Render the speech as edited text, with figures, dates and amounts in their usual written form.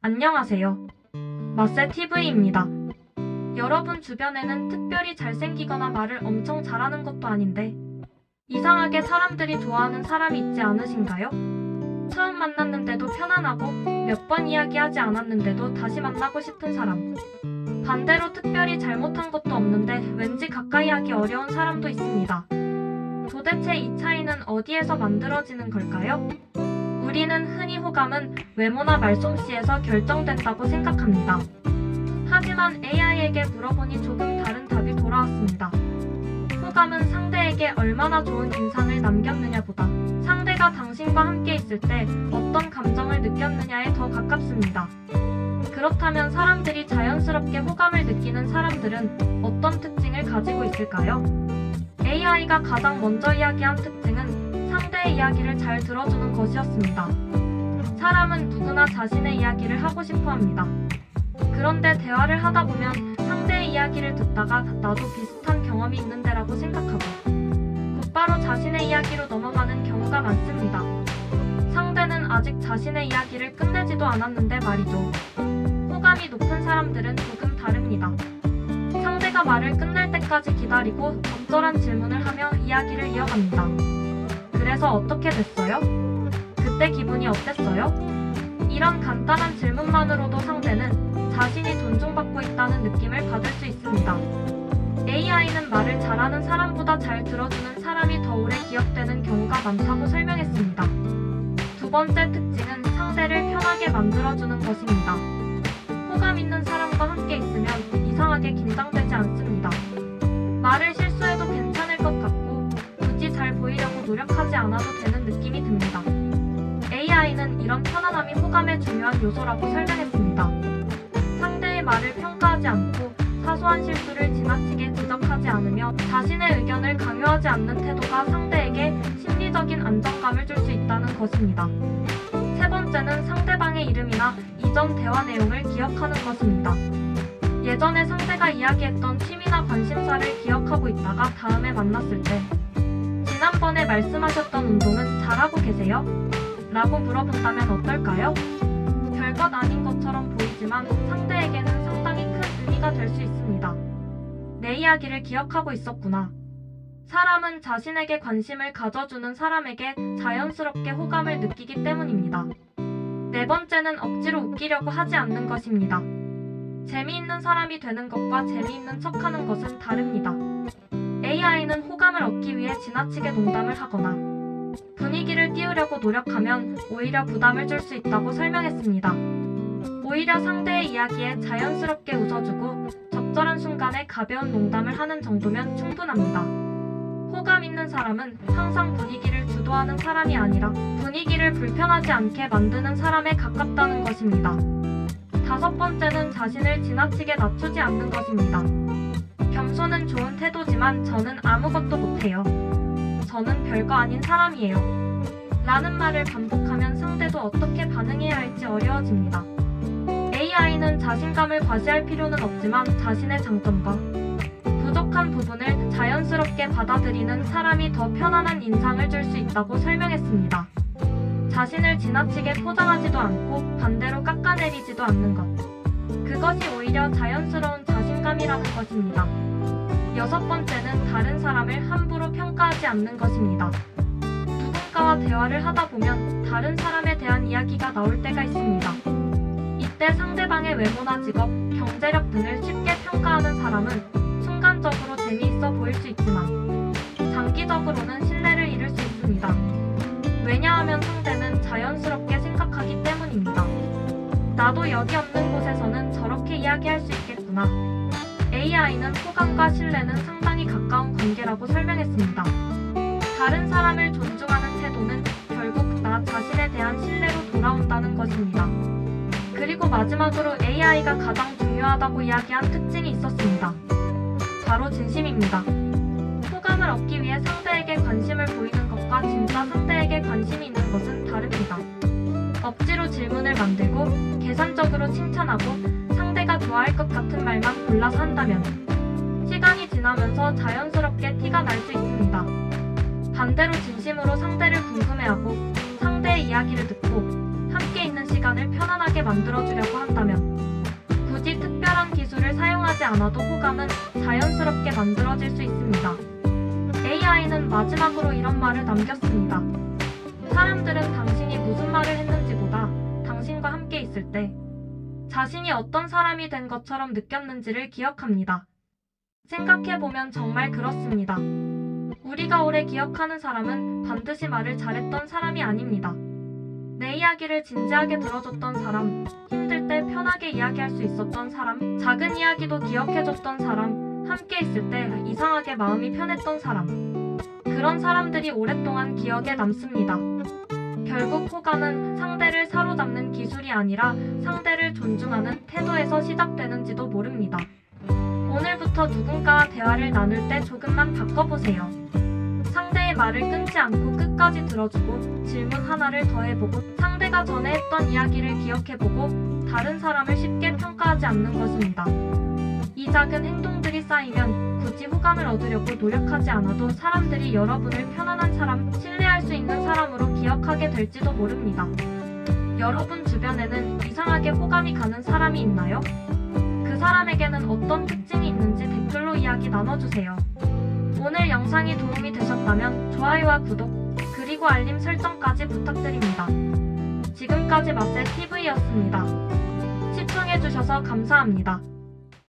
안녕하세요. 마세TV입니다. 여러분 주변에는 특별히 잘생기거나 말을 엄청 잘하는 것도 아닌데 이상하게 사람들이 좋아하는 사람이 있지 않으신가요? 처음 만났는데도 편안하고 몇 번 이야기하지 않았는데도 다시 만나고 싶은 사람. 반대로 특별히 잘못한 것도 없는데 왠지 가까이 하기 어려운 사람도 있습니다. 도대체 이 차이는 어디에서 만들어지는 걸까요? 우리는 흔히 호감은 외모나 말솜씨에서 결정된다고 생각합니다. 하지만 AI에게 물어보니 조금 다른 답이 돌아왔습니다. 호감은 상대에게 얼마나 좋은 인상을 남겼느냐보다 상대가 당신과 함께 있을 때 어떤 감정을 느꼈느냐에 더 가깝습니다. 그렇다면 사람들이 자연스럽게 호감을 느끼는 사람들은 어떤 특징을 가지고 있을까요? AI가 가장 먼저 이야기한 특징은 상대의 이야기를 잘 들어주는 것이었습니다. 사람은 누구나 자신의 이야기를 하고 싶어 합니다. 그런데 대화를 하다 보면 상대의 이야기를 듣다가 나도 비슷한 경험이 있는데라고 생각하고 곧바로 자신의 이야기로 넘어가는 경우가 많습니다. 상대는 아직 자신의 이야기를 끝내지도 않았는데 말이죠. 호감이 높은 사람들은 조금 다릅니다. 상대가 말을 끝낼 때까지 기다리고 적절한 질문을 하며 이야기를 이어갑니다. 그래서 어떻게 됐어요? 그때 기분이 어땠어요? 이런 간단한 질문만으로도 상대는 자신이 존중받고 있다는 느낌을 받을 수 있습니다. AI는 말을 잘하는 사람보다 잘 들어주는 사람이 더 오래 기억되는 경우가 많다고 설명했습니다. 두 번째 특징은 상대를 편하게 만들어주는 것입니다. 호감 있는 사람과 함께 있으면 이상하게 긴장되지 않습니다. 말을 실수해도 괜찮을 것 같고 굳이 잘 보이려고 노력하지 않아도 되는 느낌이 듭니다. AI는 이런 편안함이 호감의 중요한 요소라고 설명했습니다. 상대의 말을 평가하지 않고 사소한 실수를 지나치게 지적하지 않으며 자신의 의견을 강요하지 않는 태도가 상대에게 심리적인 안정감을 줄 수 있다는 것입니다. 세 번째는 상대방의 이름이나 이전 대화 내용을 기억하는 것입니다. 예전에 상대가 이야기했던 취미나 관심사를 기억하고 있다가 다음에 만났을 때 지난번에 말씀하셨던 운동은 잘하고 계세요? 라고 물어본다면 어떨까요? 별것 아닌 것처럼 보이지만 상대에게는 상당히 큰 의미가 될 수 있습니다. 내 이야기를 기억하고 있었구나. 사람은 자신에게 관심을 가져주는 사람에게 자연스럽게 호감을 느끼기 때문입니다. 네 번째는 억지로 웃기려고 하지 않는 것입니다. 재미있는 사람이 되는 것과 재미있는 척하는 것은 다릅니다. AI는 호감을 얻기 위해 지나치게 농담을 하거나 분위기를 띄우려고 노력하면 오히려 부담을 줄 수 있다고 설명했습니다. 오히려 상대의 이야기에 자연스럽게 웃어주고 적절한 순간에 가벼운 농담을 하는 정도면 충분합니다. 호감 있는 사람은 항상 분위기를 주도하는 사람이 아니라 분위기를 불편하지 않게 만드는 사람에 가깝다는 것입니다. 다섯 번째는 자신을 지나치게 낮추지 않는 것입니다. 겸손은 좋은 태도지만 저는 아무것도 못해요. 저는 별거 아닌 사람이에요. 라는 말을 반복하면 상대도 어떻게 반응해야 할지 어려워집니다. AI는 자신감을 과시할 필요는 없지만 자신의 장점과 부족한 부분을 자연스럽게 받아들이는 사람이 더 편안한 인상을 줄 수 있다고 설명했습니다. 자신을 지나치게 포장하지도 않고 반대로 깎아내리지도 않는 것. 그것이 오히려 자연스러운 자신감이라는 것입니다. 여섯 번째는 다른 사람을 함부로 평가하지 않는 것입니다. 누군가와 대화를 하다 보면 다른 사람에 대한 이야기가 나올 때가 있습니다. 이때 상대방의 외모나 직업, 경제력 등을 쉽게 평가하는 사람은 순간적으로 재미있어 보일 수 있지만 장기적으로는 신뢰를 잃을 수 있습니다. 왜냐하면 상대는 자연스럽게 생각하기 때문입니다. 나도 여기 없는 곳에서는 저렇게 이야기할 수 있겠구나. AI는 호감과 신뢰는 상당히 가까운 관계라고 설명했습니다. 다른 사람을 존중하는 태도는 결국 나 자신에 대한 신뢰로 돌아온다는 것입니다. 그리고 마지막으로 AI가 가장 중요하다고 이야기한 특징이 있었습니다. 바로 진심입니다. 호감을 얻기 위해 상대에게 관심을 보이는 것과 진짜 상대에게 관심이 있는 것은 다릅니다. 억지로 질문을 만들고 계산적으로 칭찬하고 상대가 좋아할 것 같은 말만 골라서 한다면 시간이 지나면서 자연스럽게 티가 날 수 있습니다. 반대로 진심으로 상대를 궁금해하고 상대의 이야기를 듣고 함께 있는 시간 시간을 편안하게 만들어주려고 한다면 굳이 특별한 기술을 사용하지 않아도 호감은 자연스럽게 만들어질 수 있습니다. AI는 마지막으로 이런 말을 남겼습니다. 사람들은 당신이 무슨 말을 했는지보다 당신과 함께 있을 때 자신이 어떤 사람이 된 것처럼 느꼈는지를 기억합니다. 생각해보면 정말 그렇습니다. 우리가 오래 기억하는 사람은 반드시 말을 잘했던 사람이 아닙니다. 내 이야기를 진지하게 들어줬던 사람, 힘들 때 편하게 이야기할 수 있었던 사람, 작은 이야기도 기억해줬던 사람, 함께 있을 때 이상하게 마음이 편했던 사람. 그런 사람들이 오랫동안 기억에 남습니다. 결국 호감은 상대를 사로잡는 기술이 아니라 상대를 존중하는 태도에서 시작되는지도 모릅니다. 오늘부터 누군가와 대화를 나눌 때 조금만 바꿔보세요. 상대의 말을 끊지 않고 끝까지 들어주고 질문 하나를 더 해보고 상대가 전에 했던 이야기를 기억해보고 다른 사람을 쉽게 평가하지 않는 것입니다. 이 작은 행동들이 쌓이면 굳이 호감을 얻으려고 노력하지 않아도 사람들이 여러분을 편안한 사람, 신뢰할 수 있는 사람으로 기억하게 될지도 모릅니다. 여러분 주변에는 이상하게 호감이 가는 사람이 있나요? 그 사람에게는 어떤 특징이 있는지 댓글로 이야기 나눠주세요. 오늘 영상이 도움이 되셨다면 좋아요와 구독, 그리고 알림 설정까지 부탁드립니다. 지금까지 마셀TV였습니다. 시청해주셔서 감사합니다.